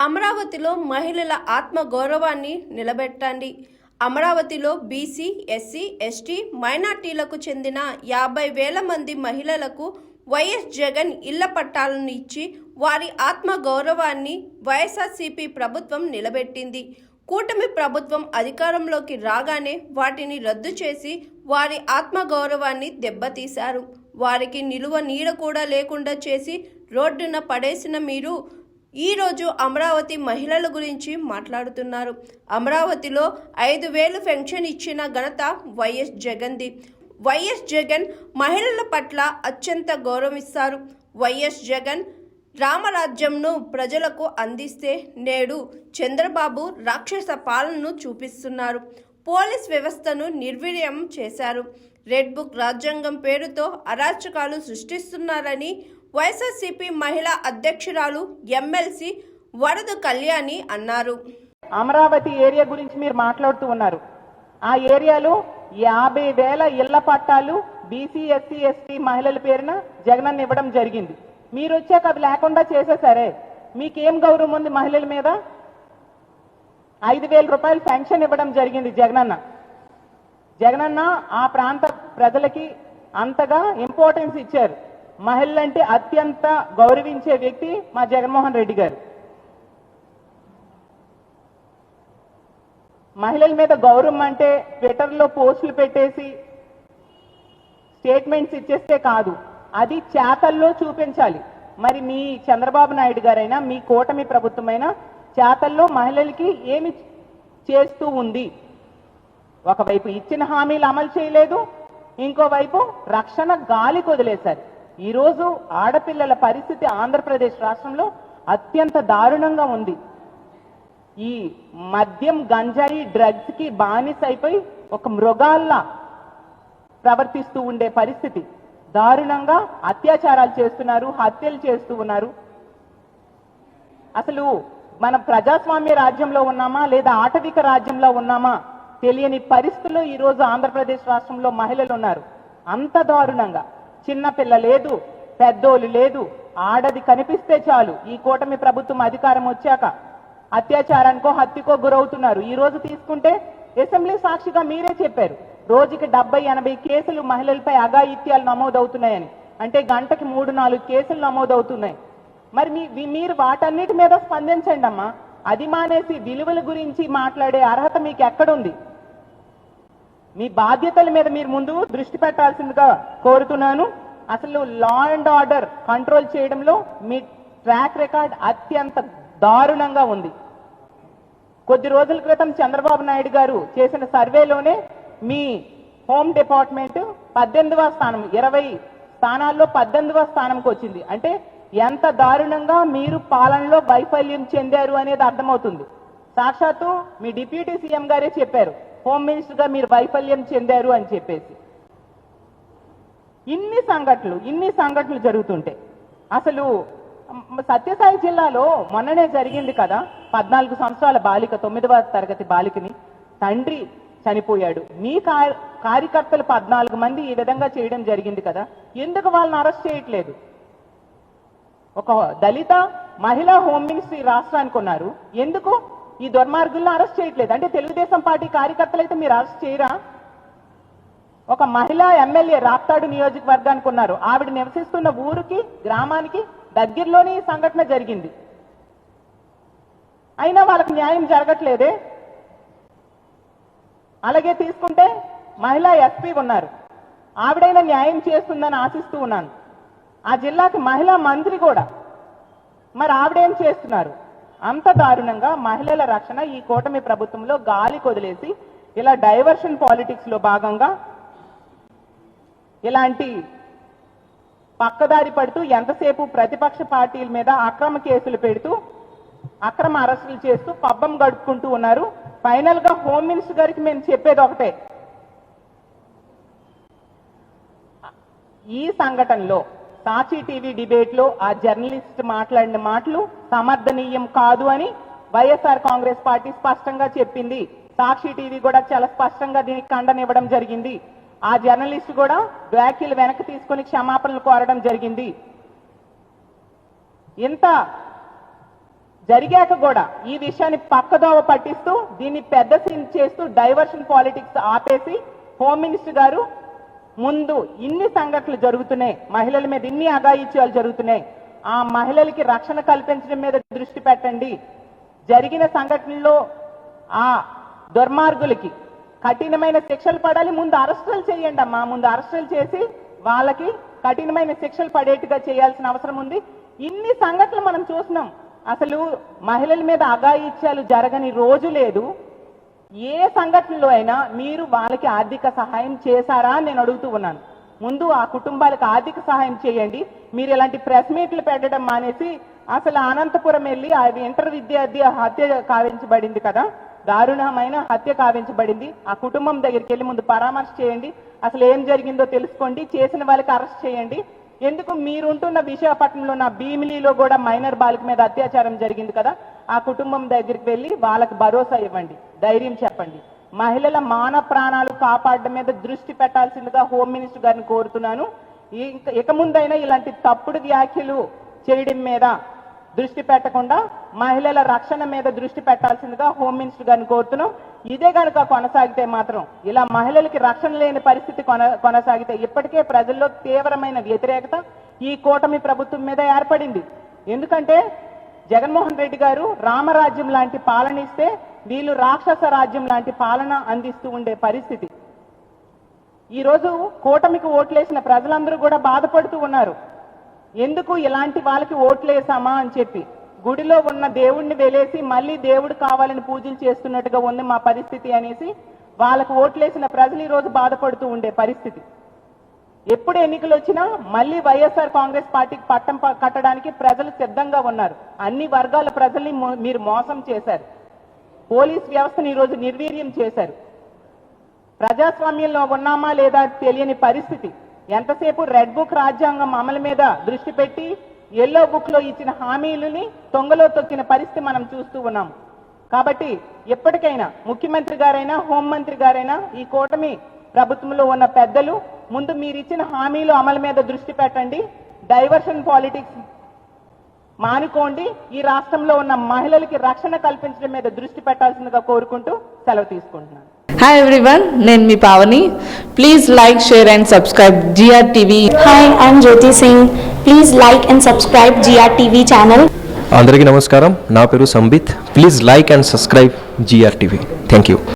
అమరావతిలో మహిళల ఆత్మ గౌరవాన్ని నిలబెట్టండి. అమరావతిలో బీసీ, ఎస్సీ, ఎస్టీ, మైనార్టీలకు చెందిన 50,000 మంది మహిళలకు వైఎస్ జగన్ ఇళ్ల పట్టాలను ఇచ్చి వారి ఆత్మ గౌరవాన్ని వైఎస్ఆర్సీపీ ప్రభుత్వం నిలబెట్టింది. కూటమి ప్రభుత్వం అధికారంలోకి రాగానే వాటిని రద్దు చేసి వారి ఆత్మ గౌరవాన్ని దెబ్బతీశారు. వారికి నిలువ నీడ కూడా లేకుండా చేసి రోడ్డున పడేసిన మీరు ఈరోజు అమరావతి మహిళల గురించి మాట్లాడుతున్నారు. అమరావతిలో 5,000 పెన్షన్ ఇచ్చిన ఘనత వైఎస్ జగన్ది. వైఎస్ జగన్ మహిళల పట్ల అత్యంత గౌరవిస్తారు. వైఎస్ జగన్ రామరాజ్యంను ప్రజలకు అందిస్తే నేడు చంద్రబాబు రాక్షస పాలనను చూపిస్తున్నారు. పోలీస్ వ్యవస్థను నిర్వీర్యం చేశారు. రెడ్ బుక్ రాజ్యాంగం పేరుతో అరాచకాలు సృష్టిస్తున్నారని వైఎస్ఆర్సీపీ మహిళా అధ్యక్షురాలు ఎమ్మెల్సీ వరద కళ్యాణి అన్నారు. అమరావతి ఏరియా గురించి మీరు మాట్లాడుతూ ఉన్నారు. ఆ ఏరియాలో 50,000 ఇళ్ల పట్టాలు బీసీ, ఎస్సీ, ఎస్టీ మహిళల పేరున జగనన్న ఇవ్వడం జరిగింది. మీరు వచ్చాక అవి లేకుండా చేసేసరే మీకేం గౌరవం ఉంది? మహిళల మీద 5,000 రూపాయలు పెన్షన్ ఇవ్వడం జరిగింది జగనన్న ఆ ప్రాంత ప్రజలకి అంతగా ఇంపార్టెన్స్ ఇచ్చారు. మహిళలంటే అత్యంత గౌరవించే వ్యక్తి మా జగన్మోహన్ రెడ్డి గారు. మహిళల మీద గౌరవం అంటే ట్విట్టర్లో పోస్టులు పెట్టేసి స్టేట్మెంట్స్ ఇచ్చేస్తే కాదు, అది చేతల్లో చూపించాలి. మరి మీ చంద్రబాబు నాయుడు గారైనా మీ కూటమి ప్రభుత్వమైనా చేతల్లో మహిళలకి ఏమి చేస్తూ ఉంది? ఒకవైపు ఇచ్చిన హామీలు అమలు చేయలేదు, ఇంకోవైపు రక్షణ గాలికి వదిలేశారు. ఈరోజు ఆడపిల్లల పరిస్థితి ఆంధ్రప్రదేశ్ రాష్ట్రంలో అత్యంత దారుణంగా ఉంది. ఈ మద్యం, గంజాయి, డ్రగ్స్ కి బానిస అయిపోయి ఒక మృగాల్లా ప్రవర్తిస్తూ ఉండే పరిస్థితి. దారుణంగా అత్యాచారాలు చేస్తున్నారు, హత్యలు చేస్తూ ఉన్నారు. అసలు మన ప్రజాస్వామ్య రాజ్యంలో ఉన్నామా లేదా ఆటవిక రాజ్యంలో ఉన్నామా తెలియని పరిస్థితుల్లో ఈరోజు ఆంధ్రప్రదేశ్ రాష్ట్రంలో మహిళలు ఉన్నారు. అంత దారుణంగా చిన్న పిల్ల లేదు, పెద్దోళ్ళు లేదు, ఆడది కనిపిస్తే చాలు ఈ కూటమి ప్రభుత్వం అధికారం వచ్చాక అత్యాచారానికో హత్యకో గురవుతున్నారు. ఈ రోజు తీసుకుంటే అసెంబ్లీ సాక్షిగా మీరే చెప్పారు, రోజుకి 70-80 కేసులు మహిళలపై అఘాయిత్యాలు నమోదవుతున్నాయని. అంటే గంటకి 3-4 కేసులు నమోదవుతున్నాయి. మరి మీరు వాటన్నిటి మీద స్పందించండి అమ్మా. అది మానేసి విలువల గురించి మాట్లాడే అర్హత మీకు ఎక్కడుంది? మీ బాధ్యతల మీద మీరు ముందు దృష్టి పెట్టాల్సిందిగా కోరుతున్నాను. అసలు లా అండ్ ఆర్డర్ కంట్రోల్ చేయడంలో మీ ట్రాక్ రికార్డ్ అత్యంత దారుణంగా ఉంది. కొద్ది రోజుల క్రితం చంద్రబాబు నాయుడు గారు చేసిన సర్వేలోనే మీ హోమ్ డిపార్ట్మెంట్ 18వ స్థానం, 20 స్థానాల్లో 18వ స్థానంకి వచ్చింది. అంటే ఎంత దారుణంగా మీరు పాలనలో వైఫల్యం చెందారు అనేది అర్థమవుతుంది. సాక్షాత్తు మీ డిప్యూటీ సీఎం గారే చెప్పారు, హోమ్ మినిస్టర్ గా మీరు వైఫల్యం చెందారు అని చెప్పేసి. ఇన్ని సంఘటనలు జరుగుతుంటే అసలు సత్యసాయి జిల్లాలో మొన్ననే జరిగింది కదా, 14 సంవత్సరాల బాలిక, 9వ తరగతి బాలికని తండ్రి చనిపోయాడు. మీ కార్యకర్తలు 14 మంది ఈ విధంగా చేయడం జరిగింది కదా, ఎందుకు వాళ్ళని అరెస్ట్ చేయట్లేదు? ఒక దళిత మహిళా హోమ్ మినిస్ట్రీ రాష్ట్రానికి ఉన్నారు, ఎందుకు ఈ దుర్మార్గులను అరెస్ట్ చేయట్లేదు? అంటే తెలుగుదేశం పార్టీ కార్యకర్తలు అయితే మీరు అరెస్ట్ చేయరా? ఒక మహిళా ఎమ్మెల్యే రాప్తాడు నియోజకవర్గానికి ఉన్నారు, ఆవిడ నివసిస్తున్న ఊరికి, గ్రామానికి దగ్గరలోనే ఈ సంఘటన జరిగింది. అయినా వాళ్ళకి న్యాయం జరగట్లేదే. అలాగే తీసుకుంటే మహిళా ఎస్పీ ఉన్నారు, ఆవిడైనా న్యాయం చేస్తుందని ఆశిస్తూ ఉన్నాను. ఆ జిల్లాకి మహిళా మంత్రి కూడా, మరి ఆవిడేం చేస్తున్నారు? అంత దారుణంగా మహిళల రక్షణ ఈ కూటమి ప్రభుత్వంలో గాలి కొదిలేసి ఇలా డైవర్షన్ పాలిటిక్స్ లో భాగంగా ఇలాంటి పక్కదారి పడుతూ ఎంతసేపు ప్రతిపక్ష పార్టీల మీద అక్రమ కేసులు పెడుతూ అక్రమ అరెస్టులు చేస్తూ పబ్బం గడుపుకుంటూ ఉన్నారు. ఫైనల్ గా హోమ్ మినిస్టర్ గారికి మేము చెప్పేది ఒకటే, ఈ సంఘటనలో సాక్షి టీవీ డిబేట్ లో ఆ జర్నలిస్ట్ మాట్లాడిన మాటలు సమర్థనీయం కాదు అని వైఎస్ఆర్ కాంగ్రెస్ పార్టీ స్పష్టంగా చెప్పింది. సాక్షి టీవీ కూడా చాలా స్పష్టంగా దీనికి ఖండన ఇవ్వడం జరిగింది. ఆ జర్నలిస్ట్ కూడా వ్యాఖ్యలు వెనక్కి తీసుకుని క్షమాపణలు కోరడం జరిగింది. ఇంత జరిగాక కూడా ఈ విషయాన్ని పక్కదోవ పట్టిస్తూ దీన్ని పెద్ద సీన్ చేస్తూ డైవర్షన్ పాలిటిక్స్ ఆపేసి హోమ్ మినిస్టర్ గారు ముందు ఇన్ని సంఘటనలు జరుగుతున్నాయి, మహిళల మీద ఇన్ని అఘాయిత్యాలు జరుగుతున్నాయి, ఆ మహిళలకి రక్షణ కల్పించడం మీద దృష్టి పెట్టండి, జరిగిన సంఘటనల్లో ఆ దుర్మార్గులకి కఠినమైన శిక్షలు పడాలి, ముందు అరెస్టులు చేయండి అమ్మా, ముందు అరెస్టులు చేసి వాళ్ళకి కఠినమైన శిక్షలు పడేట్టుగా చేయాల్సిన అవసరం ఉంది. ఇన్ని సంఘటనలు మనం చూస్తున్నాం. అసలు మహిళల మీద అఘాయిత్యాలు జరగని రోజు లేదు. ఏ సంఘటనలో అయినా మీరు వాళ్ళకి ఆర్థిక సహాయం చేశారా అని నేను అడుగుతూ ఉన్నాను. ముందు ఆ కుటుంబాలకు ఆర్థిక సహాయం చేయండి. మీరు ఇలాంటి ప్రెస్ మీట్లు పెట్టడం మానేసి అసలు అనంతపురం వెళ్ళి అది ఇంటర్ విద్యార్థి హత్య కావించబడింది కదా, దారుణమైన హత్య కావించబడింది. ఆ కుటుంబం దగ్గరికి వెళ్ళి ముందు పరామర్శ చేయండి, అసలు ఏం జరిగిందో తెలుసుకోండి, చేసిన వాళ్ళకి అరెస్ట్ చేయండి. ఎందుకు మీరుంటున్న విశాఖపట్నంలో నా భీమిలిలో కూడా మైనర్ బాలిక మీద అత్యాచారం జరిగింది కదా, ఆ కుటుంబం దగ్గరికి వెళ్ళి వాళ్ళకి భరోసా ఇవ్వండి, ధైర్యం చెప్పండి. మహిళల మాన ప్రాణాలు కాపాడడం మీద దృష్టి పెట్టాల్సిందిగా హోమ్ మినిస్టర్ గారిని కోరుతున్నాను. ఇక ముందైనా ఇలాంటి తప్పుడు వ్యాఖ్యలు చేయడం మీద దృష్టి పెట్టకుండా మహిళల రక్షణ మీద దృష్టి పెట్టాల్సిందిగా హోమ్ మినిస్టర్ గారిని కోరుతున్నాం. ఇదే కనుక కొనసాగితే మాత్రం, ఇలా మహిళలకి రక్షణ లేని పరిస్థితి కొనసాగితే, ఇప్పటికే ప్రజల్లో తీవ్రమైన వ్యతిరేకత ఈ కూటమి ప్రభుత్వం మీద ఏర్పడింది. ఎందుకంటే జగన్మోహన్ రెడ్డి గారు రామరాజ్యం లాంటి పాలన ఇస్తే వీళ్ళు రాక్షస రాజ్యం లాంటి పాలన అందిస్తూ ఉండే పరిస్థితి. ఈ రోజు కూటమికి ఓట్లేసిన ప్రజలందరూ కూడా బాధపడుతూ ఉన్నారు. ఎందుకు ఇలాంటి వాళ్ళకి ఓట్లేసామా అని చెప్పి, గుడిలో ఉన్న దేవుణ్ణి వెలేసి మళ్ళీ దేవుడు కావాలని పూజలు చేస్తున్నట్టుగా ఉంది మా పరిస్థితి అనేసి వాళ్ళకు ఓట్లేసిన ప్రజలు ఈ రోజు బాధపడుతూ ఉండే పరిస్థితి. ఎప్పుడు ఎన్నికలు వచ్చినా మళ్ళీ వైఎస్ఆర్ కాంగ్రెస్ పార్టీకి పట్టం కట్టడానికి ప్రజలు సిద్ధంగా ఉన్నారు. అన్ని వర్గాల ప్రజల్ని మీరు మోసం చేశారు. పోలీస్ వ్యవస్థను ఈరోజు నిర్వీర్యం చేశారు. ప్రజాస్వామ్యంలో ఉన్నామా లేదా తెలియని పరిస్థితి. ఎంతసేపు రెడ్ బుక్ రాజ్యాంగం అమలు మీద దృష్టి పెట్టి ఎల్లో బుక్ లో ఇచ్చిన హామీలని తొంగలో తొక్కిన పరిస్థితి మనం చూస్తూ ఉన్నాం. కాబట్టి ఎప్పటికైనా ముఖ్యమంత్రి గారైనా హోంమంత్రి గారైనా ఈ కూటమి ప్రభుత్వంలో ఉన్న పెద్దలు ముందు మీరు ఇచ్చిన హామీలు అమలు మీద దృష్టి పెట్టండి, డైవర్షన్ పాలిటిక్స్ మానుకోండి, ఈ రాష్ట్రంలో ఉన్న మహిళలకి రక్షణ కల్పించడం మీద దృష్టి పెట్టాల్సిందిగా కోరుకుంటూ సెలవు తీసుకుంటున్నాను. Hi everyone, నేను మీ Pavani. Please like, share and subscribe GRTV. Hi, I'm Jyoti Singh. Please like and subscribe GRTV channel. అందరికీ నమస్కారం, నా పేరు Sambit. Please like and subscribe GRTV. Thank you.